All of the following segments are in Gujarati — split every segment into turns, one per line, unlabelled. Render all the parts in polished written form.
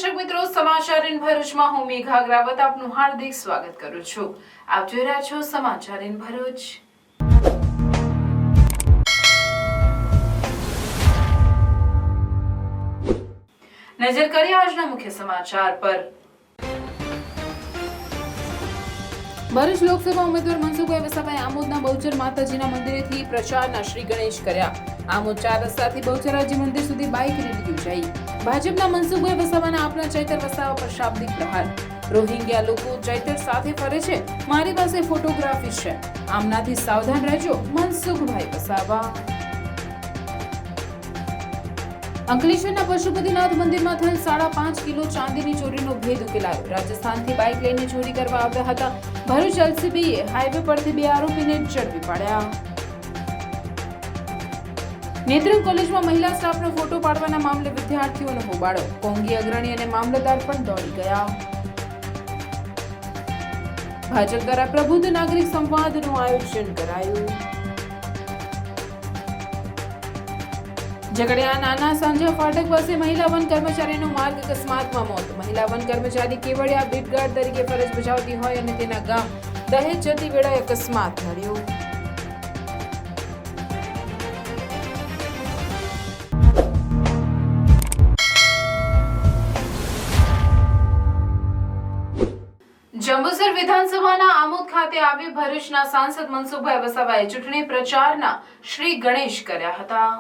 દર્શક મિત્રો, સમાચાર ઇન ભરૂચમાં હું મેઘા અગ્રવાલ આપનું હાર્દિક સ્વાગત કરું છું। આપ જોઈ રહ્યા છો સમાચાર ઇન ભરૂચ। નજર કરીએ આજના મુખ્ય સમાચાર પર। ભરૂચ લોકસભા ઉમેદવાર મનસુખભાઈ વસાવાએ આમોદના બહુચર માતાજીના મંદિરેથી પ્રચારના શ્રી ગણેશ કર્યા। આમોદ 4 રસ્તાથી બહુચરાજી મંદિર સુધી બાઇક રેલી યોજાઈ। ભાજપના મનસુખભાઈ વસાવાના આપના ચૈતર વસાવા પર શાબ્દિક પ્રહાર। રોહિંગ્યા લોકો ચૈતર સાથે ફરે છે, મારી પાસે ફોટોગ્રાફી છે, આમનાથી સાવધાન રહેજો, મનસુખભાઈ વસાવા। અંકલેશ્વરના પશુપતિનાથ મંદિરમાં થયેલ 5.5 કિલો ચાંદીની ચોરીનો ભેદ ઉકેલાયો। રાજસ્થાનથી બાઇક લઈને ચોરી કરવા આવ્યા હતા। ભરૂચ એલસીબીએ હાઈવે પરથી 2 આરોપીને ઝડપી પાડ્યા। નેત્રંગ કોલેજમાં મહિલા સ્ટાફનો ફોટો પાડવાના મામલે વિદ્યાર્થીઓનો હોબાળો। કોંગી અગ્રણી અને મામલતદાર પણ દોડી ગયા। ભાજપ દ્વારા પ્રબુદ્ધ નાગરિક સંવાદનું આયોજન કરાયું। ઝઘડિયા નાના સાંજા ફાટક પાસે મહિલા વન કર્મચારીનું માર્ગ અકસ્માતમાં મોત। મહિલા વન કર્મચારી કેવડિયા બીટગાર્ડ તરીકે ફરજ બજાવતી હોય અને તેના ગામ દહેજ જતી વેળાએ અકસ્માત નડ્યો। જંબુસર વિધાનસભાના આમોદ ખાતે આવી ભરૂચના સાંસદ મનસુખભાઈ વસાવાએ ચૂંટણી પ્રચારના શ્રી ગણેશ કર્યા હતા।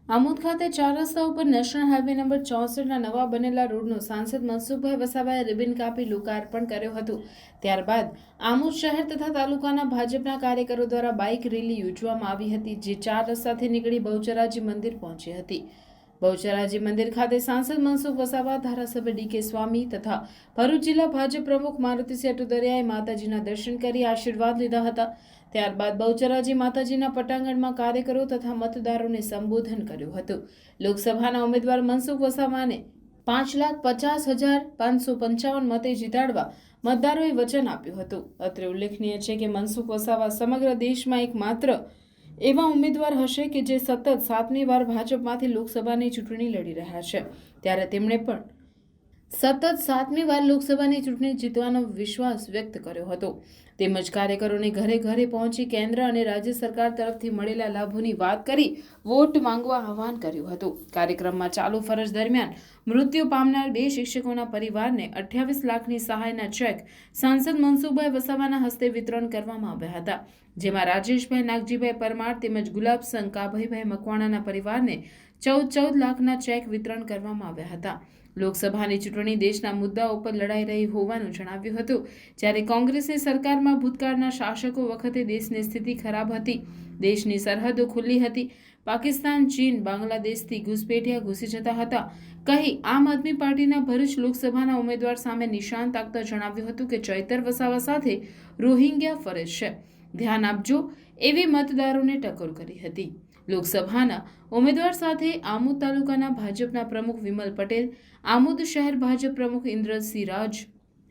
આમોદ ખાતે 4 રસ્તા ઉપર નેશનલ હાઈવે નંબર 64ના નવા બનેલા રોડનું સાંસદ મનસુખભાઈ વસાવાએ રિબન કાપી લોકાર્પણ કર્યું હતું। ત્યારબાદ આમોદ શહેર તથા તાલુકાના ભાજપના કાર્યકરો દ્વારા બાઇક રેલી યોજવામાં આવી હતી, જે 4 રસ્તાથી નીકળી બહુચરાજી મંદિર પહોંચી હતી। બહુચરાજી મંદિર ખાતે સાંસદ મનસુખ વસાવા, ધારાસભ્ય ડીકે સ્વામી તથા ભરૂચ જિલ્લા ભાજપ પ્રમુખ મારુતિસિંહ ટુદરિયાએ માતાજીના દર્શન કરી આશીર્વાદ લીધા હતા। ત્યારબાદ બહુચરાજી માતાજીના પટાંગણમાં કાર્યકરો તથા મતદારોને સંબોધન કર્યું હતું। લોકસભાના ઉમેદવાર મનસુખ વસાવાને 5,50,555 મતે જીતાડવા મતદારોએ વચન આપ્યું હતું। અત્રે ઉલ્લેખનીય છે કે મનસુખ વસાવા સમગ્ર દેશમાં એકમાત્ર એવા ઉમેદવાર હશે કે જે સતત 7મી વાર ભાજપમાંથી લોકસભાની ચૂંટણી લડી રહ્યા છે, ત્યારે તેમણે પણ સતત 7મી વાર લોકસભાની ચૂંટણી જીતવાનો વિશ્વાસ વ્યક્ત કર્યો હતો। તેમજ કાર્યકરોને ઘરે ઘરે પહોંચી કેન્દ્ર અને રાજ્ય સરકાર તરફથી મળેલા લાભોની વાત કરી વોટ માંગવા આહવાન કર્યું હતું। કાર્યક્રમમાં ચાલુ ફરજ દરમિયાન મૃત્યુ પામનાર 2 શિક્ષકોના પરિવારને 28 લાખની સહાયના ચેક સાંસદ મનસુખભાઈ વસાવાના હસ્તે વિતરણ કરવામાં આવ્યા હતા, જેમાં રાજેશભાઈ નાગજીભાઈ પરમાર તેમજ ગુલાબસંગ કાભાઈભાઈ મકવાણાના પરિવારને 14 લાખના ચેક વિતરણ કરવામાં આવ્યા હતા। લોકસભાની ચૂંટણી દેશના મુદ્દાઓ પર લડાઈ રહી હોવાનું જણાવ્યું હતું, જ્યારે કોંગ્રેસની સરકારમાં ભૂતકાળના શાસકો વખતે દેશની સ્થિતિ ખરાબ હતી, દેશની સરહદો ખુલ્લી હતી, પાકિસ્તાન, ચીન, બાંગ્લાદેશથી ઘૂસપેઠિયા ઘૂસી જતા હતા કહી આમ આદમી પાર્ટીના ભરૂચ લોકસભાના ઉમેદવાર સામે નિશાન તાકતા જણાવ્યું હતું કે ચૈતર વસાવા સાથે રોહિંગ્યા ફરે છે, ધ્યાન આપજો એવી મતદારોને ટકોર કરી હતી। લોકસભાના ઉમેદવાર સાથે આમોદ તાલુકાના ભાજપના પ્રમુખ વિમલ પટેલ, આમોદ શહેર ભાજપ પ્રમુખ ઇન્દ્રસિંહ રાજ,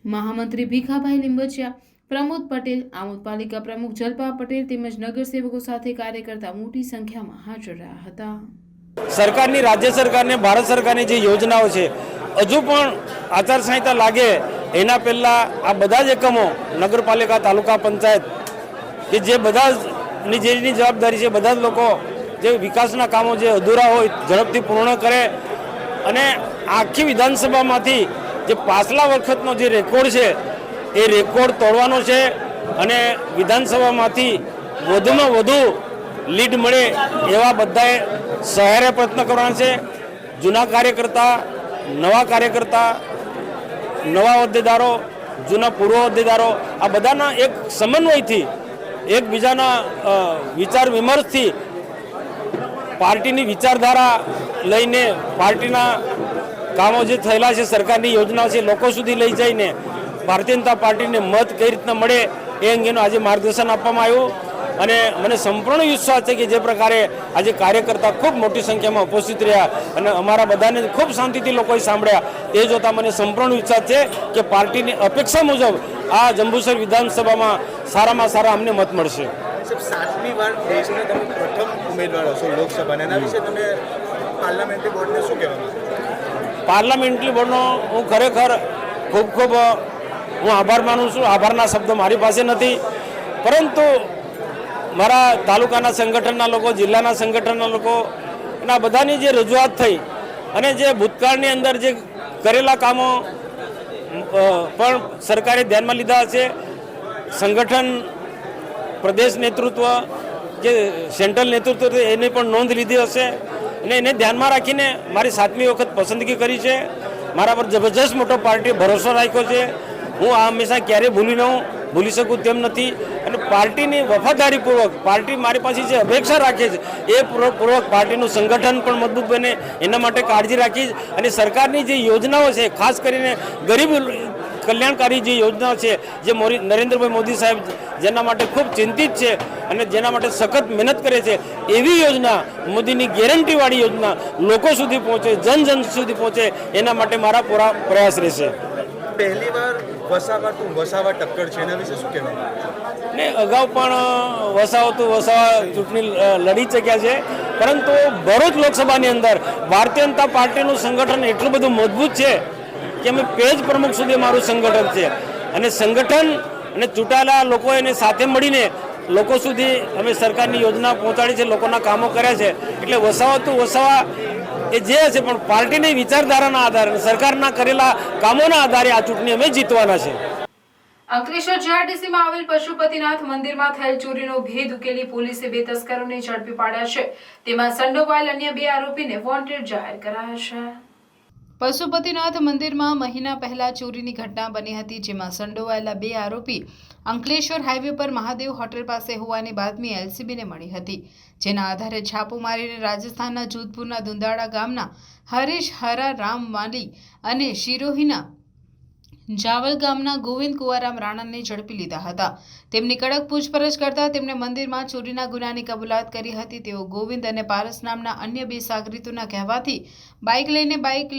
મહામંત્રી ભીખાભાઈ લીંબચિયા, પ્રમોદ પટેલ, આમોદ પાલિકા પ્રમુખ જલપા પટેલ તેમજ નગરસેવકો સાથે કાર્યકર્તા મોટી સંખ્યામાં હાજર રહ્યા હતા।
સરકારની, રાજ્ય સરકારને, ભારત સરકારની જે યોજનાઓ છે, હજુ પણ આચારસંહિતા લાગે એના પહેલા આ બધા જ એકમો નગરપાલિકા, તાલુકા પંચાયત કે જે બધાની જેની જવાબદારી છે, બધા જ લોકો જે વિકાસના કામો જે અધૂરા હોય ઝડપથી પૂર્ણ કરે અને આખી વિધાનસભામાંથી જે પાછલા વખતનો જે રેકોર્ડ છે એ રેકોર્ડ તોડવાનો છે અને વિધાનસભામાંથી વધુમાં વધુ લીડ મળે એવા બધાએ સહારે પ્રયત્ન કરવાના છે। જૂના કાર્યકર્તા, નવા કાર્યકર્તા, નવા હોદ્દેદારો, જૂના પૂર્વ હોદ્દેદારો, આ બધાના એક સમન્વયથી, એકબીજાના વિચાર વિમર્શથી પાર્ટીની વિચારધારા લઈને પાર્ટીના કામો જે થયેલા છે, સરકારની યોજનાઓ છે, લોકો સુધી લઈ જઈને ભારતીય જનતા પાર્ટીને મત કઈ રીતના મળે એ અંગેનું આજે માર્ગદર્શન આપવામાં આવ્યું અને મને સંપૂર્ણ વિશ્વાસ છે કે જે પ્રકારે આજે કાર્યકર્તા ખૂબ મોટી સંખ્યામાં ઉપસ્થિત રહ્યા અને અમારા બધાને ખૂબ શાંતિથી લોકોએ સાંભળ્યા, એ જોતાં મને સંપૂર્ણ વિશ્વાસ છે કે પાર્ટીની અપેક્ષા મુજબ આ જંબુસર વિધાનસભામાં સારામાં સારા અમને મત મળશે।
7મી વાર દેશના તમે પ્રથમ ઉમેદવાર હશો લોકસભાના, એના વિશે તમે પાર્લામેન્ટરી બોર્ડને શું કહેવા માંગો?
પાર્લામેન્ટરી બોર્ડનો હું ખરેખર ખૂબ ખૂબ હું આભાર માનું છું. આભારના શબ્દો મારી પાસે નથી, પરંતુ મારા તાલુકાના સંગઠનના લોકો, જિલ્લાના સંગઠનના લોકો એના બધાની જે રજૂઆત થઈ અને જે ભૂતકાળની અંદર જે કરેલા કામો પણ સરકારે ધ્યાનમાં લીધા છે. સંગઠન પ્રદેશ નેતૃત્વ જે સેન્ટ્રલ નેતૃત્વ એની પણ નોંધ લીધી હશે અને એને ધ્યાનમાં રાખીને મારી 7મી વખત પસંદગી કરી છે. મારા પર જબરજસ્ત મોટો પાર્ટીએ ભરોસો રાખ્યો છે. હું આ હંમેશા ક્યારેય ભૂલી શકું તેમ નથી અને પાર્ટીની વફાદારીપૂર્વક પાર્ટી મારી પાસે જે અપેક્ષા રાખે છે એ પૂર્વક પાર્ટીનું સંગઠન પણ મજબૂત બને એના માટે કાળજી રાખીશ. અને સરકારની જે યોજનાઓ છે, ખાસ કરીને ગરીબ કલ્યાણકારી જે યોજના છે, જે નરેન્દ્રભાઈ મોદી સાહેબ જેના માટે ખૂબ ચિંતિત છે અને જેના માટે સખત મહેનત કરે છે, એવી યોજના, મોદીની ગેરંટીવાળી યોજના લોકો સુધી પહોંચે, જન સુધી પહોંચે, એના માટે મારા પૂરા પ્રયાસ રહેશે.
પહેલી વાર વસાવા ટક્કર છે, એના વિશે શું કહેવાય?
ને અગાઉ પણ વસાવા ચૂંટણી લડી ચૂક્યા છે, પરંતુ ભરૂચ લોકસભાની અંદર ભારતીય જનતા પાર્ટીનું સંગઠન એટલું બધું મજબૂત છે કે અમે પેજ પ્રમુખ સુધી અમારું સંગઠન છે અને સંગઠન અને ચૂંટાયેલા લોકો એને સાથે મળીને લોકો સુધી અમે સરકારની યોજના પહોંચાડી છે, લોકોના કામો કર્યા છે. એટલે વસાવા એ જે હશે પણ પાર્ટીની વિચારધારાના આધારે, સરકારના કરેલા કામોના આધારે આ ચૂંટણી અમે જીતવાના છે.
અંકલેશ્વર જીઆરડીસીમાં આવેલ પશુપતિનાથ મંદિરમાં થયેલ ચોરીનો ભેદ ઉકેલી પોલીસે 2 તસ્કરોને ઝડપી પાડ્યા છે. તેમાં સંડોવાયેલ અન્ય 2 આરોપીને વોન્ટેડ જાહેર કરાયા છે. પશુપતિનાથ મંદિરમાં મહિના પહેલા ચોરીની ઘટના બની હતી, જેમાં સંડોવાયેલા 2 આરોપી અંકલેશ્વર હાઈવે પર મહાદેવ હોટેલ પાસે હોવાની બાતમી એલસીબીને મળી હતી. જેના આધારે છાપો મારીને રાજસ્થાનના જોધપુરના દુંદાળા ગામના હરીશ હરા રામ માલી અને શિરોહીના જાવલ ગામના ગોવિંદ કુંવરામ રાણાને ઝડપી લીધા હતા. તેમની કડક પૂછપરછ કરતા તેમણે મંદિરમાં ચોરીના ગુનાની કબૂલાત કરી હતી. તેઓ ગોવિંદ અને પારસ નામના અન્ય 2 સાગરીતોના કહેવાથી બાઇક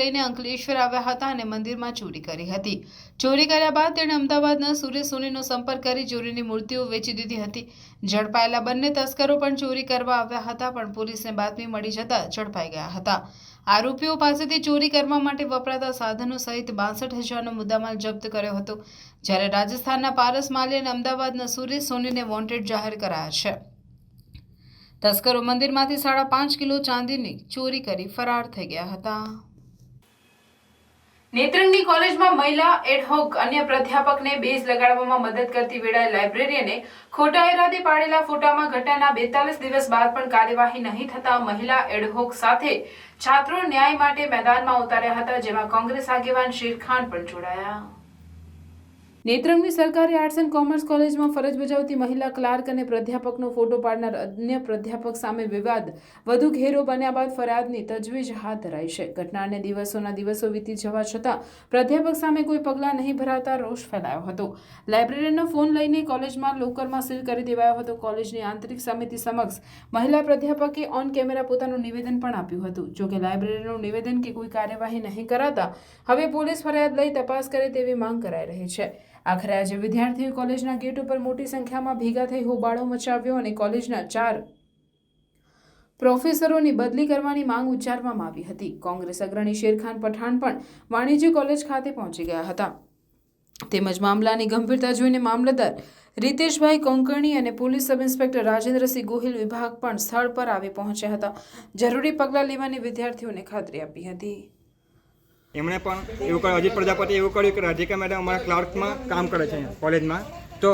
લઈને અંકલેશ્વર આવ્યા હતા અને મંદિરમાં ચોરી કરી હતી. ચોરી કર્યા બાદ તેણે અમદાવાદના સુરેશ સોનીનો સંપર્ક કરી ચોરીની મૂર્તિઓ વેચી દીધી હતી. ઝડપાયેલા બંને તસ્કરો પણ ચોરી કરવા આવ્યા હતા, પણ પોલીસને બાતમી મળી જતા ઝડપાઈ ગયા હતા. આરોપીઓ પાસેથી ચોરી કરવા માટે વપરાતા સાધનો સહિત 62,000નો મુદ્દામાલ જપ્ત કર્યો હતો. જ્યારે રાજસ્થાનના પારસ માલી અને અમદાવાદના સુરેશ સોનીને વોન્ટેડ જાહેર કરાયા છે. તસ્કરો મંદિરમાંથી 5.5 કિલો ચાંદીની ચોરી કરી ફરાર થઈ ગયા હતા. નેત્રંગની કોલેજમાં મહિલા એડહોક અન્ય પ્રાધ્યાપકને બેઝ લગાડવામાં મદદ કરતી વેળાએ લાઇબ્રેરિયને ખોટા ઇરાદે પાડેલા ફોટામાં ઘટનાના 42 દિવસ બાદ પણ કાર્યવાહી નહીં થતા મહિલા એડહોક સાથે છાત્રો ન્યાય માટે મેદાનમાં ઉતાર્યા હતા, જેમાં કોંગ્રેસ આગેવાન શેરખાન પણ જોડાયા. નેત્રંગની સરકારી આર્ટ્સ એન્ડ કોમર્સ કોલેજમાં ફરજ બજાવતી મહિલા ક્લાર્ક અને પ્રાધ્યાપકનો ફોટો પાડનાર અન્ય પ્રાધ્યાપક સામે વિવાદ વધુ ઘેરો બન્યા બાદ ફરિયાદની તજવીજ હાથ ધરાઈ છે. ઘટનાને દિવસો વીતી જવા છતાં પ્રાધ્યાપક સામે કોઈ પગલાં નહીં ભરાતા રોષ ફેલાયો હતો. લાઇબ્રેરીનો ફોન લઈને કોલેજમાં લોકરમાં સીલ કરી દેવાયો હતો. કોલેજની આંતરિક સમિતિ સમક્ષ મહિલા પ્રાધ્યાપકે ઓન કેમેરા પોતાનું નિવેદન પણ આપ્યું હતું. જોકે લાઇબ્રેરીનું નિવેદન કે કોઈ કાર્યવાહી નહીં કરાતા હવે પોલીસ ફરિયાદ લઈ તપાસ કરે તેવી માંગ કરાઈ રહી છે. આખરે આજે વિદ્યાર્થીઓ કોલેજના ગેટ ઉપર મોટી સંખ્યામાં ભેગા થઈ હોબાળો મચાવ્યો અને કોલેજના 4 પ્રોફેસરોની બદલી કરવાની માંગ ઉચ્ચારવામાં આવી હતી. કોંગ્રેસ અગ્રણી શેરખાન પઠાણ પણ વાણિજ્ય કોલેજ ખાતે પહોંચી ગયા હતા. તેમજ મામલાની ગંભીરતા જોઈને મામલતદાર રીતેશભાઈ કોંકણી અને police sub inspector Rajendrasinh Gohil વિભાગ પણ સ્થળ પર આવી પહોંચ્યા હતા. જરૂરી પગલાં લેવાની વિદ્યાર્થીઓને ખાતરી આપી હતી.
એમણે પણ એવું કર્યું, અજીત પ્રજાપતિ એવું કર્યું કે રાધિકા મેડમ અમારા ક્લાર્કમાં કામ કરે છે કોલેજમાં, તો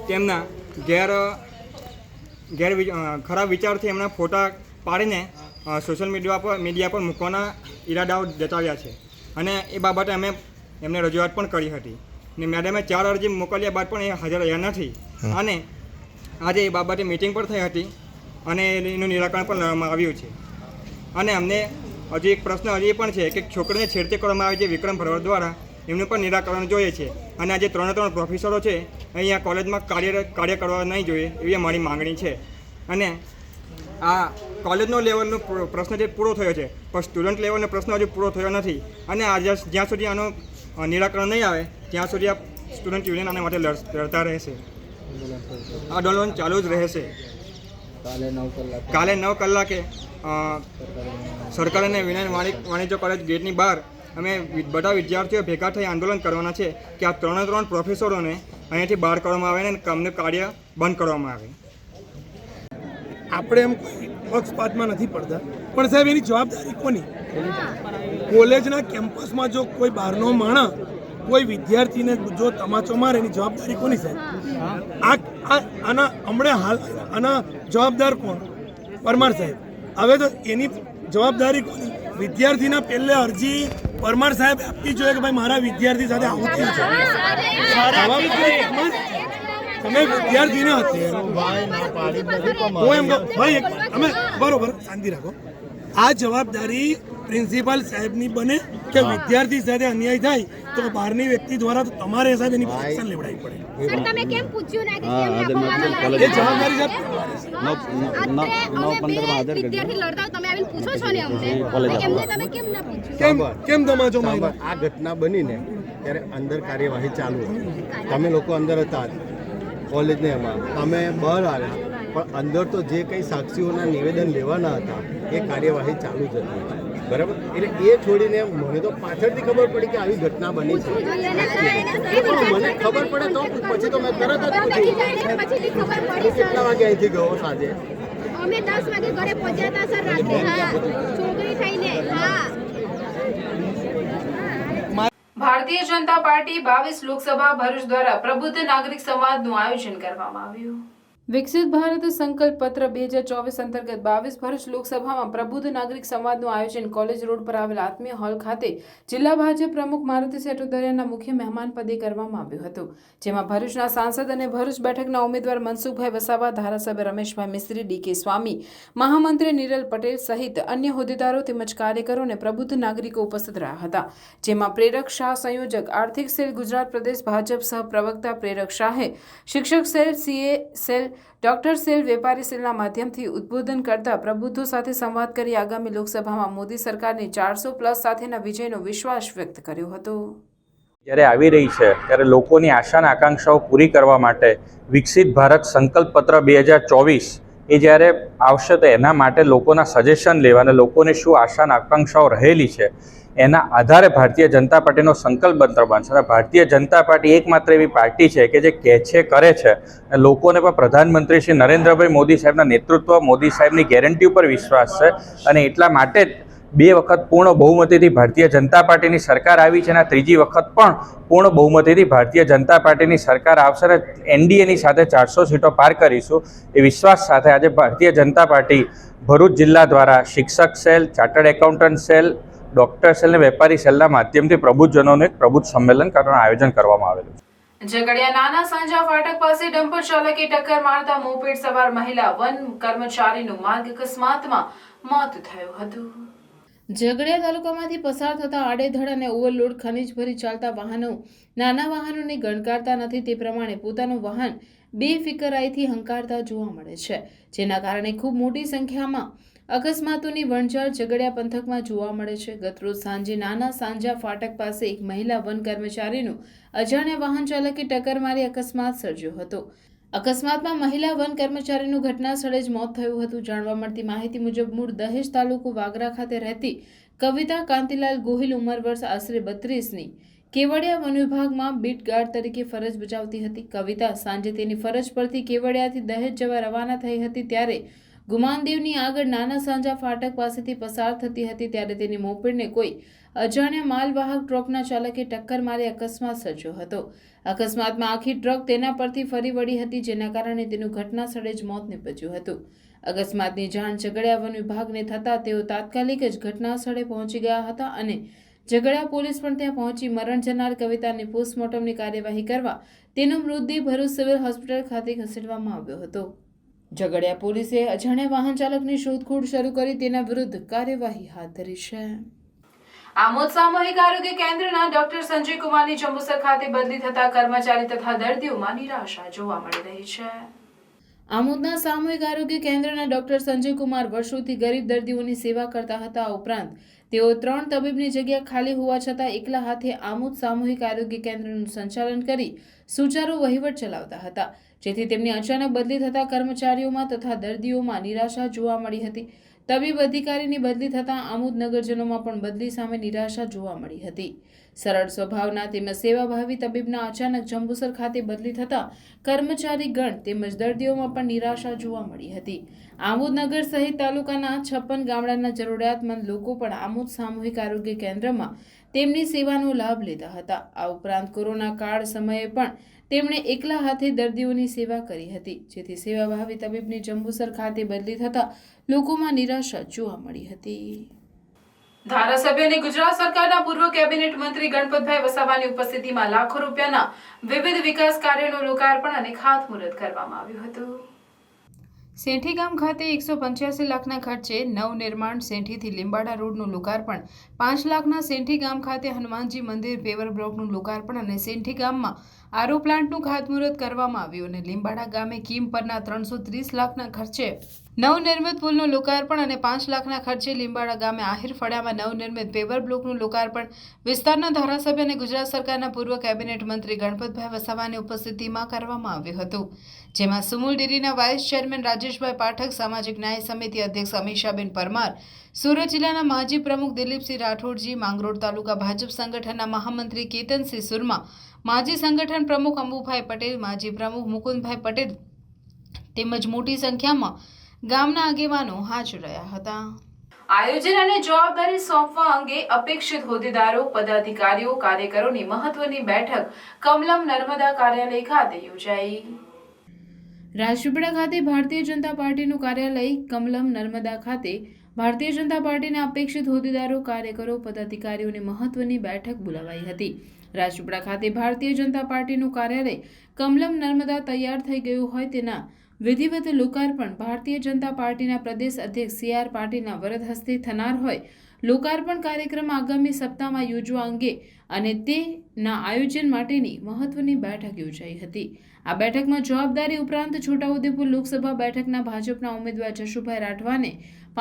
તેમના ખરાબ વિચારથી એમના ફોટા પાડીને સોશિયલ મીડિયા પર મૂકવાના ઈરાદાઓ જતાવ્યા છે. અને એ બાબતે અમે એમને રજૂઆત પણ કરી હતી ને મેડમે 4 અરજી મોકલ્યા બાદ પણ એ હાજર રહ્યા નથી. અને આજે એ બાબતે મિટિંગ પણ થઈ હતી અને એનું નિરાકરણ પણ લાવવામાં આવ્યું છે. અને અમને હજી એક પ્રશ્ન હજી પણ છે કે છોકરીને છેડતી કરવામાં આવી છે વિક્રમ ભરવાડ દ્વારા, એમનું પણ નિરાકરણ જોઈએ છે. અને આજે 3 પ્રોફેસરો છે અહીંયા કોલેજમાં કાર્ય કરવા નહીં જોઈએ એવી અમારી માંગણી છે. અને આ કોલેજનો લેવલનો પ્રશ્ન જે પૂરો થયો છે, પણ સ્ટુડન્ટ લેવલનો પ્રશ્ન હજુ પૂરો થયો નથી. અને આજે જ્યાં સુધી આનું નિરાકરણ નહીં આવે ત્યાં સુધી આ સ્ટુડન્ટ યુનિયન આના માટે લડતા રહેશે. આંદોલન ચાલુ જ રહેશે. કાલે 9 કલાકે સરકાર અને વિજ્ઞાન વાણિજ્ય કોલેજ ગેટની બહાર અમે બધા વિદ્યાર્થીઓ ભેગા થઈ આંદોલન કરવાના છે કે આ ત્રણ પ્રોફેસરોને અહીંયાથી બહાર કરવામાં આવે અને કામનું કાર્ય બંધ કરવામાં આવે.
આપણે એમ કોઈ પક્ષપાતમાં નથી પડતા, પણ સાહેબ એની જવાબદારી કોની? કોલેજના કેમ્પસમાં જો કોઈ બહારનો માણસ કોઈ વિદ્યાર્થીને જો તમાચો મારે એની જવાબદારી કોની સાહેબ? આના હમણાં હાલ આના જવાબદાર કોણ? પરમાર સાહેબ. હવે તો એની જવાબદારી કોની? વિદ્યાર્થીના પહેલે અરજી પરમાર સાહેબ આપવી જોઈએ કે ભાઈ મારા વિદ્યાર્થી સાથે આવું થયું છે. તમે વિદ્યાર્થીને હતી હું એમ કહું ભાઈ અમે બરોબર શાંતિ રાખો. આ જવાબદારી પ્રિન્સિપાલ સાહેબની બને કે વિદ્યાર્થી સાથે અન્યાય થાય તો બહારની વ્યક્તિ દ્વારા તો તમારે સાહેબ એની એક્શન લેવડાવવી પડે.
સર તમે કેમ પૂછ્યું ના કે કેમ આપવામાં
એ જવાબદારી સાહેબ
વિદ્યાર્થી લડતા તમે આવીને પૂછો છો ને અમને એમને તમે કેમ ના પૂછ્યું?
કેમ તમાચો માર્યો?
આ ઘટના બનીને ત્યારે અંદર કાર્યવાહી ચાલુ હતી. તમે લોકો અંદર હતા કોલેજને એમાં, અમે બહાર આવ્યા, પણ અંદર તો જે કંઈ સાક્ષીઓના નિવેદન લેવાના હતા એ કાર્યવાહી ચાલુ જ હતી. બરાબર, એટલે એ છોડીને મને તો પાછળથી ખબર પડી કે આવી ઘટના બની છે. મને ખબર પડે તો પછી તો મેં તરત જ પૂછ્યું કેટલા વાગે અહીંથી ગયો સાંજે?
અમે 10 વાગે ઘરે પહોંચ્યા હતા સર રાત્રે. હા છોકરી થઈને. હા
ભારતીય જનતા પાર્ટી 22 લોકસભા ભરૂચ દ્વારા પ્રબુદ્ધ નાગરિક સંવાદનું આયોજન કરવામાં આવ્યું. વિકસિત ભારત સંકલ્પ પત્ર 2024 અંતર્ગત 22 ભરૂચ લોકસભામાં પ્રબુદ્ધ નાગરિક સંવાદનું આયોજન કોલેજ રોડ પર આવેલ આત્મીય હોલ ખાતે જિલ્લા ભાજપ પ્રમુખ મારુતિ સેટોદરિયાના મુખ્ય મહેમાન પદે કરવામાં આવ્યું હતું, જેમાં ભરૂચના સાંસદ અને ભરૂચ બેઠકના ઉમેદવાર મનસુખભાઈ વસાવા, ધારાસભ્ય રમેશભાઈ મિસ્ત્રી, ડીકે સ્વામી, મહામંત્રી નિરલ પટેલ સહિત અન્ય હોદ્દેદારો તેમજ કાર્યકરો અને પ્રબુદ્ધ નાગરિકો ઉપસ્થિત રહ્યા હતા, જેમાં પ્રેરક શાહ સંયોજક, આર્થિક સેલ ગુજરાત પ્રદેશ ભાજપ સહ પ્રવક્તા પ્રેરક શાહે, શિક્ષક cell, CA cell, doctor cell, વેપારી સેલના માધ્યમથી ઉદ્બોધન કરતા પ્રબુદ્ધો સાથે સંવાદ કરી આગામી લોકસભામાં મોદી સરકારની 400+ સાથેના વિજયનો વિશ્વાસ વ્યક્ત કર્યો હતો.
જ્યારે આવી રહી છે ત્યારે લોકોની આશા આકાંક્ષાઓ પૂરી કરવા માટે વિકસિત ભારત સંકલ્પ પત્ર 2024 એ જ્યારે આવશે તો એના માટે લોકોના સજેશન લેવા અને લોકોને શું આશા આકાંક્ષાઓ રહેલી છે એના આધારે ભારતીય જનતા પાર્ટીનો સંકલ્પ પત્ર બનશે. અને ભારતીય જનતા પાર્ટી એકમાત્ર એવી પાર્ટી છે કે જે કહે છે કરે છે અને લોકોને પણ પ્રધાનમંત્રી શ્રી નરેન્દ્રભાઈ મોદી સાહેબના નેતૃત્વ, મોદી સાહેબની ગેરંટી ઉપર વિશ્વાસ છે અને એટલા માટે જ 2 વખત પૂર્ણ બહુમતીથી ભારતીય જનતા પાર્ટીની સરકાર આવી છે અને ત્રીજી વખત પણ પૂર્ણ બહુમતીથી ભારતીય જનતા પાર્ટીની સરકાર આવશે અને એનડીએની સાથે 400 સીટો પાર કરીશું એ વિશ્વાસ સાથે આજે ભારતીય જનતા પાર્ટી ભરૂચ જિલ્લા દ્વારા શિક્ષક cell, chartered accountant cell, doctor cell અને વેપારી સેલના માધ્યમથી પ્રબુદ્ધજનોનું એક પ્રબુદ્ધ સંમેલન કરવાનું આયોજન કરવામાં આવેલું છે.
ઝઘડિયા નાના સાંજા ફાટક પાસે ડમ્પર ચાલકે ટક્કર મારતા મોપેડ સવાર મહિલા વન કર્મચારીનું માર્ગ અકસ્માતમાં મોત થયું હતું. ઝઘડિયા તાલુકામાંથી પસાર થતા આડેધડ અને ઓવરલોડ ખનીજ ભરી ચાલતા વાહનો નાના વાહનોને ગણકારતા નથી, તે પ્રમાણે પોતાનું વાહન બેફિકરાઈથી હંકારતા જોવા મળે છે, જેના કારણે ખૂબ મોટી સંખ્યામાં અકસ્માતોની વણઝાર ઝઘડિયા પંથકમાં જોવા મળે છે. ગતરોજ સાંજે નાના સાંજા ફાટક પાસે એક મહિલા વન કર્મચારીનું અજાણ્યા વાહન ચાલકે ટક્કર મારી અકસ્માત સર્જ્યો હતો. અકસ્માતમાં મહિલા વન કર્મચારીનું ઘટના સ્થળે જ મોત થયું હતું. જાણવા મળતી માહિતી મુજબ મૂળ દહેજ તાલુકો વાગરા ખાતે રહેતી કવિતા કાંતિલાલ ગોહિલ ઉંમર વર્ષ આશરે 32ની કેવડિયા વન વિભાગમાં બીટ ગાર્ડ તરીકે ફરજ બજાવતી હતી. કવિતા સાંજે તેની ફરજ પરથી કેવડિયાથી દહેજ જવા રવાના થઈ હતી, ત્યારે ગુમાનદેવની આગળ નાના સાંજા ફાટક પાસેથી પસાર થતી હતી, ત્યારે તેની મોપેડને કોઈ અજાણ્યા માલવાહક ટ્રકના ચાલકે ટક્કર મારી અકસ્માત સર્જ્યો હતો. અકસ્માતમાં આખી ટ્રક તેના પરથી ફરી વળી હતી, જેના કારણે તેનું ઘટના સ્થળે જ મોત નીપજ્યું હતું. અકસ્માતની જાણ ઝઘડિયા વન વિભાગને થતાં તેઓ તાત્કાલિક જ ઘટના સ્થળે પહોંચી ગયા હતા અને ઝઘડિયા પોલીસ પણ ત્યાં પહોંચી મરણ જનાર કવિતાની પોસ્ટમોર્ટમની કાર્યવાહી કરવા તેનો મૃતદેહ ભરૂચ સિવિલ હોસ્પિટલ ખાતે ખસેડવામાં આવ્યો હતો. ઝઘડિયા પોલીસે અજાણ્યા વાહન ચાલકની શોધખોળ શરૂ કરી તેના વિરુદ્ધ કાર્યવાહી હાથ ધરી છે. આમોદ સામૂહિક આરોગ્ય કેન્દ્રના ડોક્ટર સંજય કુમારની જંબુસર ખાતે બદલી થતા કર્મચારી તથા દર્દીઓમાં નિરાશા જોવા મળી રહી છે. આમોદના સામૂહિક આરોગ્ય કેન્દ્રના ડોક્ટર સંજય કુમાર વર્ષોથી ગરીબ દર્દીઓની સેવા કરતા હતા. ઉપરાંત તેઓ 3 તબીબની જગ્યા ખાલી હોવા છતાં એકલા હાથે આમોદ સામૂહિક આરોગ્ય કેન્દ્રનું સંચાલન કરી સુચારુ વહીવટ ચલાવતા હતા, જેથી તેમની અચાનક બદલી થતા કર્મચારીઓમાં તથા દર્દીઓમાં નિરાશા જોવા મળી હતી. તબીબ અધિકારીની બદલી થતાં આમોદ નગરજનોમાં પણ બદલી સામે નિરાશા જોવા મળી હતી. સરળ સ્વભાવના તેમજ સેવાભાવી તબીબના અચાનક જંબુસર ખાતે બદલી થતાં કર્મચારીગણ તેમજ દર્દીઓમાં પણ નિરાશા જોવા મળી હતી. આમોદ નગર સહિત તાલુકાના 56 ગામડાના જરૂરિયાતમંદ લોકો પણ આમોદ સામૂહિક આરોગ્ય કેન્દ્રમાં તેમની સેવાનો લાભ લેતા હતા. આ ઉપરાંત કોરોના કાળ સમયે પણ તેમણે એકલા હાથે દર્દીઓની સેવા કરી હતી, જેથી સેવાભાવી તબીબની જંબુસર ખાતે બદલી થતા લોકોમાં નિરાશા જોવા મળી હતી. ધારાસભ્ય અને ગુજરાત સરકારના પૂર્વ કેબિનેટ મંત્રી ગણપતભાઈ વસાવાની ઉપસ્થિતિમાં લાખો રૂપિયાના વિવિધ વિકાસ કાર્યોનું લોકાર્પણ અને ખાતમુહૂર્ત કરવામાં આવ્યું હતું. સેઠી ગામ ખાતે 185 લાખના ખર્ચે નવનિર્માણ સેઠીથી લીંબાડા રોડનું લોકાર્પણ, 5 લાખના સેઠી ગામ ખાતે હનુમાનજી મંદિર પેવર બ્લોકનું લોકાર્પણ અને સેઠી ગામમાં આરો પ્લાન્ટનું ખાતમુહૂર્ત કરવામાં આવ્યું અને લીંબાડા ગામે કીમ પરના 330 લાખના ખર્ચે નવનિર્મિત પુલનું લોકાર્પણ અને 5 લાખના ખર્ચે લીંબાડા ગામે આહિર ફળિયામાં નવનિર્મિત પેવર બ્લોકનું લોકાર્પણ વિસ્તારના ધારાસભ્ય અને ગુજરાત સરકારના પૂર્વ કેબિનેટ મંત્રી ગણપતભાઈ વસાવાની ઉપસ્થિતિમાં કરવામાં આવ્યું હતું, જેમાં સુમુલ ડેરીના વાઇસ ચેરમેન રાજેશભાઈ પાઠક, સામાજિક ન્યાય સમિતિ અધ્યક્ષ અમીષાબેન પરમાર, સુરત જિલ્લાના માજી પ્રમુખ દિલીપસિંહ રાઠોડજી, માંગરોળ તાલુકા ભાજપ સંગઠનના મહામંત્રી કેતનસિંહ સુરમા, માજી સંગઠન પ્રમુખ અંબુભાઈ પટેલ, માજી પ્રમુખ મુકુંદભાઈ પટેલ તેમજ મોટી સંખ્યામાં ગામના આગેવાનો હાજર રહ્યા હતા. આયોજન અને જવાબદારી સોંપવા અંગે અપેક્ષિત હોદ્દેદારો, પદાધિકારીઓ, કાર્યકરોની મહત્વની બેઠક કમલમ નર્મદા કાર્યાલય ખાતે યોજાઈ. રાજપીપળા ખાતે ભારતીય જનતા પાર્ટીનું કાર્યાલય કમલમ નર્મદા ખાતે ભારતીય જનતા પાર્ટીના અપેક્ષિત હોદ્દેદારો, કાર્યકરો, પદાધિકારીઓની મહત્વની બેઠક બોલાવાઈ હતી. રાજપીપળા ખાતે ભારતીય જનતા પાર્ટીનું કાર્યાલય કમલમ નર્મદા તૈયાર થઈ ગયું હોય તેના વિધિવત લોકાર્પણ ભારતીય જનતા પાર્ટીના પ્રદેશ અધ્યક્ષ CR પાટીલના વરદ હસ્તે થનાર હોય. લોકાર્પણ કાર્યક્રમ આગામી સપ્તાહમાં યોજવા અંગે અને તેના આયોજન માટેની મહત્વની બેઠક યોજાઈ હતી. આ બેઠકમાં જવાબદારી ઉપરાંત છોટાઉદેપુર લોકસભા બેઠકના ભાજપના ઉમેદવાર જશુભાઈ રાઠવાને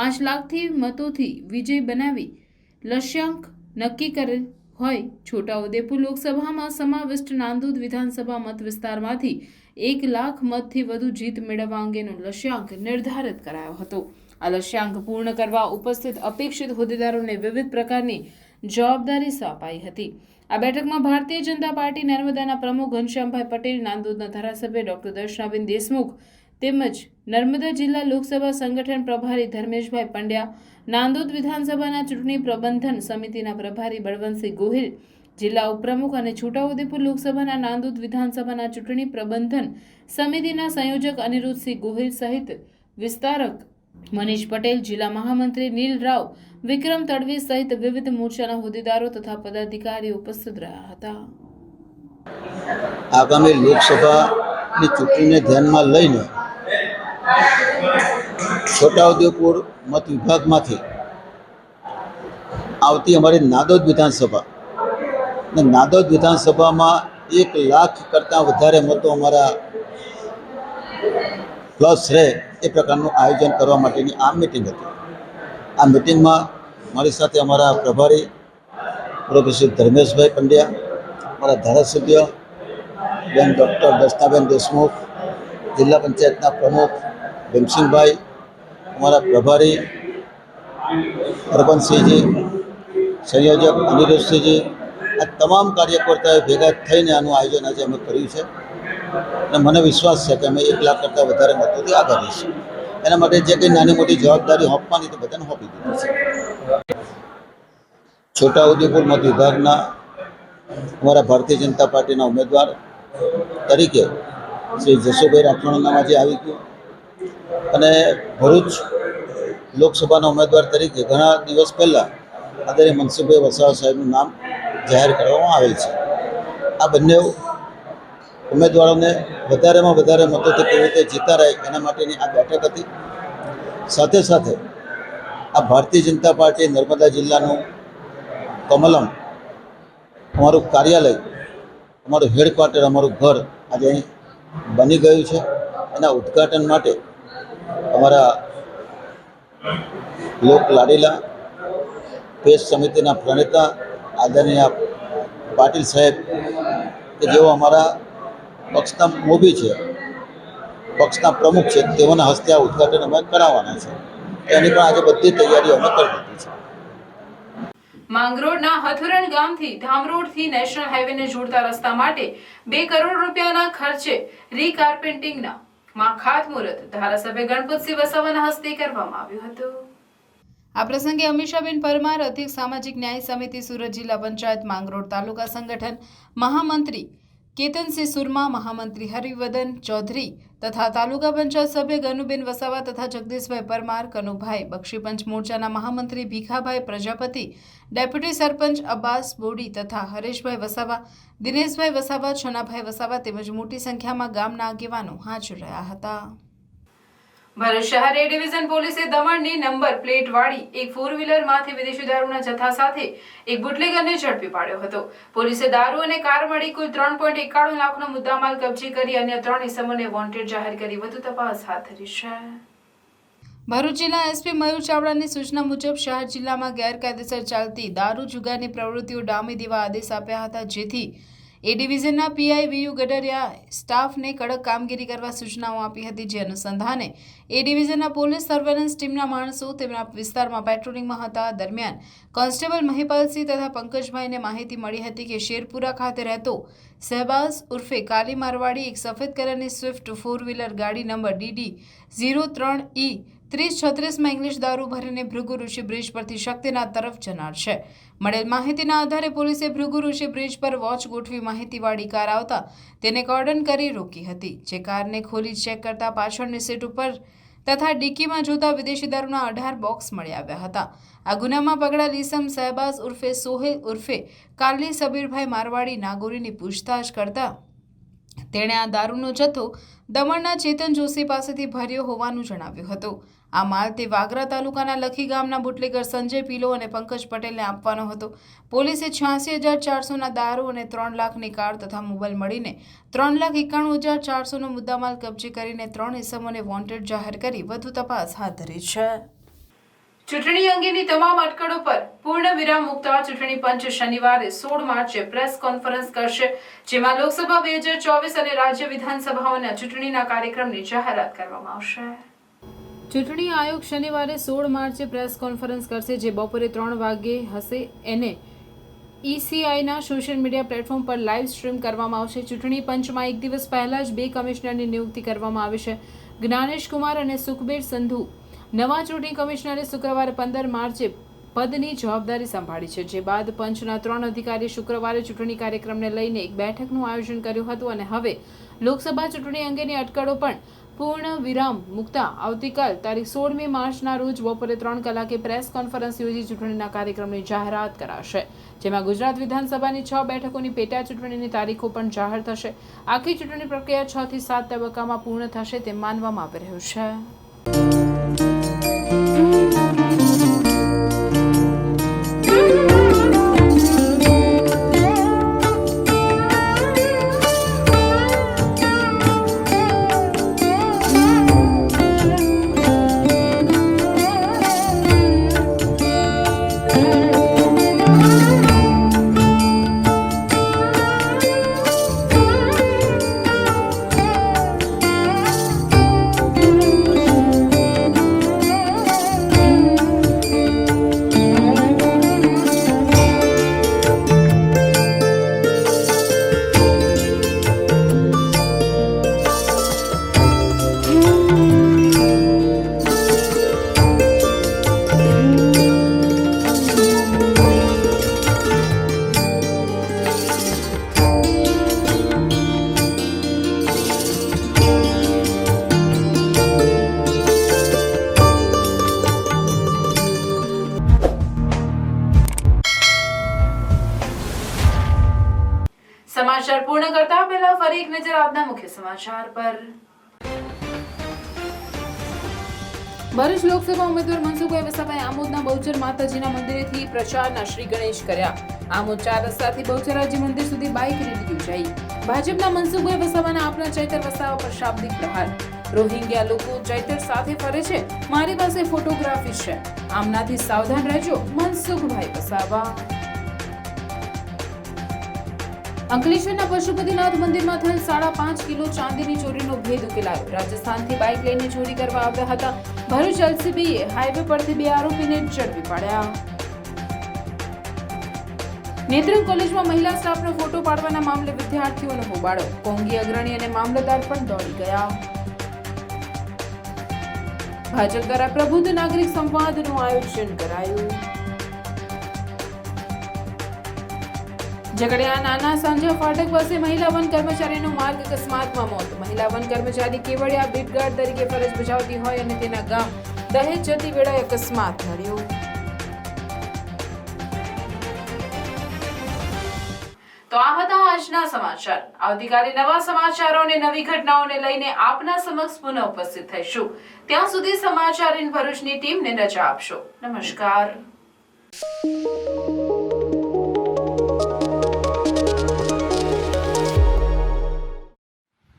5 લાખથી મતોથી વિજય બનાવી લક્ષ્યાંક નક્કી કરેલ હોય. છોટાઉદેપુર લોકસભામાં સમાવિષ્ટ નાંદોદ વિધાનસભા મત વિસ્તારમાંથી 1 લાખ મતથી વધુ જીત મેળવવા અંગેનો લક્ષ્યાંક નિર્ધારિત કરાયો હતો. આ લક્ષ્યાંક પૂર્ણ કરવા ઉપસ્થિત અપેક્ષિત હોદ્દેદારોને વિવિધ પ્રકારની જવાબદારી સોંપાઈ હતી. આ બેઠકમાં ભારતીય જનતા પાર્ટી નર્મદાના પ્રમુખ ઘનશ્યામભાઈ પટેલ, નાંદોદના ધારાસભ્ય ડોક્ટર દર્શનાબેન દેશમુખ તેમજ નર્મદા જિલ્લા લોકસભા સંગઠન પ્રભારી ધર્મેશભાઈ પંડ્યા, નાંદોદ વિધાનસભાના ચૂંટણી પ્રબંધન સમિતિના પ્રભારી બળવંતસિંહ ગોહિલ, જિલ્લા ઉપપ્રમુખ અને છોટાઉદેપુર લોકસભાના નાંદોદ વિધાનસભાના ચૂંટણી પ્રબંધન સમિતિના સંયોજક અનિરુદ્ધસિંહ ગોહિલ સહિત વિસ્તારક મનીષ પટેલ, જિલ્લા મહામંત્રી નીલ રાવ, વિક્રમ તડવી સહિત વિવિધ મોરચાના હોદ્દેદારો તથા પદાધિકારીઓ ઉપસ્થિત રહ્યા હતા.
આગામી લોકસભાની ચૂંટણીને ધ્યાનમાં લઈને છોટાઉદેપુર મત વિભાગમાંથી આવતી અમારી નાંદોદ વિધાનસભા અને નાંદોદ વિધાનસભામાં 1 લાખ કરતાં વધારે મતો અમારા પ્લસ રહે એ પ્રકારનું આયોજન કરવા માટેની આ મિટિંગ હતી. આ મિટિંગમાં મારી સાથે અમારા પ્રભારી પ્રોફેસર ધર્મેશભાઈ પંડ્યા, અમારા ધારાસભ્ય બેન ડૉક્ટર દર્શનાબેન દેશમુખ, જિલ્લા પંચાયતના પ્રમુખ ભીમસિંહભાઈ, અમારા પ્રભારી હરબંતસિંહજી, સંયોજક અનિરુદ્ધસિંહજી, આ તમામ કાર્યકર્તાઓ ભેગા થઈને આનું આયોજન આજે અમે કર્યું છે અને મને વિશ્વાસ છે કે અમે 1 લાખ કરતાં વધારે મતોથી આગળ રહીશું. એના માટે જે કંઈ નાની મોટી જવાબદારી સોંપવાની તો બધાને સોંપી દીધી છે. છોટાઉદેપુર મત વિભાગના અમારા ભારતીય જનતા પાર્ટીના ઉમેદવાર તરીકે શ્રી જશુભાઈ રાઠવાનું નામ આજે આવી ગયું અને ભરૂચ લોકસભાના ઉમેદવાર તરીકે ઘણા દિવસ પહેલાં આદરણીય મનસુખભાઈ વસાવા સાહેબનું નામ જાહેર કરવામાં આવેલ છે. આ બંને ઉમેદવારોને વધારેમાં વધારે મતોથી કેવી રીતે જીતાડાય એના માટેની આ બેઠક હતી. સાથે સાથે આ ભારતીય જનતા પાર્ટી નર્મદા જિલ્લાનું કમલમ અમારું કાર્યાલય, અમારું હેડક્વાર્ટર, અમારું ઘર આજે અહીં બની ગયું છે. એના ઉદ્ઘાટન માટે અમારા લોક લાડીલા પેશ સમિતિના પ્રણેતા આદરણીય પાટીલ સાહેબ કે જેઓ અમારા પક્ષના મોભી છે, પક્ષના પ્રમુખ છે, તેઓના હસ્તે આ ઉદ્ઘાટન અમે કરાવવાના છે. એની પણ આજે બધી તૈયારીઓ અમે કરી દીધી છે.
માંગરોળના હથુરણ ગામથી ધામરોડથી નેશનલ હાઈવેને જોડતા રસ્તા માટે 2 કરોડ રૂપિયાના ખર્ચે રીકાર્પેન્ટિંગના ખાતમુહૂર્ત ધારાસભ્ય ગણપતસિંહ વસાવાના હસ્તે કરવામાં આવ્યું હતું. આ પ્રસંગે અમીષાબેન પરમાર, અધિક સામાજિક ન્યાય સમિતિ સુરત જિલ્લા પંચાયત માંગરોળ તાલુકા સંગઠન મહામંત્રી કેતનસિંહ સુરમા, મહામંત્રી હરિવર્ધન ચૌધરી તથા તાલુકા પંચાયત સભ્ય ગનુબેન વસાવા તથા જગદીશભાઈ પરમાર, કનુભાઈ, બક્ષીપંચ મોરચાના મહામંત્રી ભીખાભાઈ પ્રજાપતિ, ડેપ્યુટી સરપંચ અબ્બાસ બોડી તથા હરેશભાઈ વસાવા, દિનેશભાઈ વસાવા, છનાભાઈ વસાવા તેમજ મોટી સંખ્યામાં ગામના આગેવાનો હાજર રહ્યા હતા. ભરૂચ શહેર એ ડિવિઝન પોલીસે દમણની નંબર પ્લેટ વાળી એક 4-વ્હીલરમાંથી વિદેશી દારૂના જથ્થા સાથે એક બુટલેગરને ઝડપી પાડ્યો હતો. પોલીસે દારૂ અને કાર મળી કુલ 3.91 લાખનો મુદ્દામાલ કબજે કરી અન્ય 3 ઇસમોને વોન્ટેડ જાહેર કરી વધુ તપાસ હાથ ધરી છે. ભરૂચ જિલ્લા એસપી મયુર ચાવડાની સૂચના મુજબ શહેર જિલ્લામાં ગેરકાયદેસર ચાલતી દારૂ જુગારની પ્રવૃત્તિઓ ડામી દેવા આદેશ આપ્યા હતા, જેથી એ ડિવિઝનના પીઆઈ વીયુ ગડરિયા સ્ટાફને કડક કામગીરી કરવા સૂચનાઓ આપી હતી. જે અનુસંધાને એ ડિવિઝનના પોલીસ સર્વેલન્સ ટીમના માણસો તેમના વિસ્તારમાં પેટ્રોલિંગમાં હતા. દરમિયાન કોન્સ્ટેબલ મહિપાલસિંહ તથા પંકજભાઈને માહિતી મળી હતી કે શેરપુરા ખાતે રહેતો શહેબાઝ ઉર્ફે કાલી મારવાડી એક સફેદ કલરની સ્વિફ્ટ 4-વ્હીલર ગાડી નંબર DD03E 3036માં ઇંગ્લિશ દારૂ ભરીને ભૃગુ ઋષિ બ્રિજ પરથી શક્તિનાથ તરફ જનાર છે. મળેલ માહિતીના આધારે પોલીસે ભૃગુ ઋષિ બ્રિજ પર વોચ ગોઠવી માહિતીવાળી કાર આવતા તેને કોર્ડન કરી રોકી હતી. જે કારને ખોલી ચેક કરતા પાછળની સીટ ઉપર તથા ડિક્કીમાં જોતા વિદેશી દારૂના 18 બોક્સ મળી આવ્યા હતા. આ ગુનામાં પકડાયેલ ઈસમ શહેબાઝ ઉર્ફે સોહેલ ઉર્ફે કાલી સબીરભાઈ મારવાડી નાગોરીની પૂછતાછ કરતા તેણે આ દારૂનો જથ્થો દમણના ચેતન જોશી પાસેથી ભર્યો હોવાનું જણાવ્યું હતું. આ માલ તે વાગરા તાલુકાના લખી ગામના બુટલેગર સંજય પીલો અને પંકજ પટેલને આપવાનો હતો. પોલીસે 86,400ના દારૂ અને 3 લાખની કાર તથા મોબાઈલ મળીને 3,91,400નો મુદ્દામાલ કબજે કરીને 3 ઇસમોને વોન્ટેડ જાહેર કરી વધુ તપાસ હાથ ધરી છે. ચૂંટણી અંગેની તમામ અટકળો પર પૂર્ણ વિરામ મૂકતા ચૂંટણી પંચ શનિવારે 16 માર્ચે પ્રેસ કોન્ફરન્સ કરશે, જેમાં લોકસભા 2024 અને રાજ્ય વિધાનસભાઓના ચૂંટણીના કાર્યક્રમની જાહેરાત કરવામાં આવશે. ચૂંટણી આયોગ શનિવારે 16 માર્ચે પ્રેસ કોન્ફરન્સ કરશે, જે બપોરે 3 વાગ્યે હશે. એને ECIના સોશિયલ મીડિયા પ્લેટફોર્મ પર લાઈવ સ્ટ્રીમ કરવામાં આવશે. ચૂંટણી પંચમાં એક દિવસ પહેલા જ 2 કમિશનરની નિયુક્તિ કરવામાં આવી છે. જ્ઞાનેશ કુમાર અને સુખબીર સંધુ નવા ચૂંટણી કમિશનરે શુક્રવારે 15 માર્ચે પદની જવાબદારી સંભાળી છે. જે બાદ પંચના 3 અધિકારી શુક્રવારે ચૂંટણી કાર્યક્રમને લઈને એક બેઠકનું આયોજન કર્યું હતું અને હવે લોકસભા ચૂંટણી અંગેની અટકળો પણ પૂર્ણ વિરામ મૂકતા આવતીકાલ તારીખ 16મી માર્ચના રોજ બપોરે 3 કલાકે પ્રેસ કોન્ફરન્સ યોજી ચૂંટણીના કાર્યક્રમની જાહેરાત કરાશે, જેમાં ગુજરાત વિધાનસભાની 6 બેઠકોની પેટા ચૂંટણીની તારીખો પણ જાહેર થશે. આખી ચૂંટણી પ્રક્રિયા 6 થી 7 તબક્કામાં પૂર્ણ થશે તેમ માનવામાં આવી રહ્યું છે. સમાચાર પૂર્ણ કરતા પહેલા ફરી એક નજર આજના મુખ્ય સમાચાર પર. ભરૂચ લોકસભા ઉમેદવાર મનસુખભાઈ વસાવાએ આમોદના બહુચર માતાજીના મંદિરેથી પ્રચારના શ્રી ગણેશ કર્યા. આમોદ 4 રસ્તાથી બહુચરાજી મંદિર સુધી બાઇક રેલી યોજાઈ. ભાજપના મનસુખભાઈ વસાવાના આપના ચૈતર વસાવા પર શાબ્દિક પ્રહાર. રોહિંગ્યા લોકો ચૈતર સાથે ફરે છે, મારી પાસે ફોટોગ્રાફી છે, આમનાથી સાવધાન રહેજો, મનસુખભાઈ વસાવા. અંકલેશ્વરના પશુપતિનાથ મંદિરમાં થયેલ 5.5 કિલો ચાંદીની ચોરીનો ભેદ ઉકેલાયો. રાજસ્થાનથી બાઇક લઈને ચોરી કરવા આવ્યા હતા. ભરૂચ એલસીબીએ હાઈવે પરથી 2 આરોપીને ઝડપી પાડ્યા. નેત્રંગ કોલેજમાં મહિલા સ્ટાફનો ફોટો પાડવાના મામલે વિદ્યાર્થીઓનો હોબાળો. કોંગી અગ્રણી અને મામલતદાર પણ દોડી ગયા. ભાજપ દ્વારા પ્રબુદ્ધ નાગરિક સંવાદનું આયોજન કરાયું. ઝઘડિયા નાના સાંજા ફાટક પાસે મહિલા વન કર્મચારીનું માર્ગ અકસ્માતમાં મોત. મહિલા વન કર્મચારી કેવડિયા બીટગાર્ડ તરીકે ફરજ બજાવતી હોય અને તેના ગામ દહેજ જતી વેળાએ અકસ્માત નડ્યો. તો આ હતા આજના સમાચાર. આવતીકાલે નવા સમાચારો અને નવી ઘટનાઓને લઈને આપના સમક્ષ પુનઃ ઉપસ્થિત થઈશું. ત્યાં સુધી સમાચાર ઇન ભરૂચની ટીમને રજા આપશો. નમસ્કાર.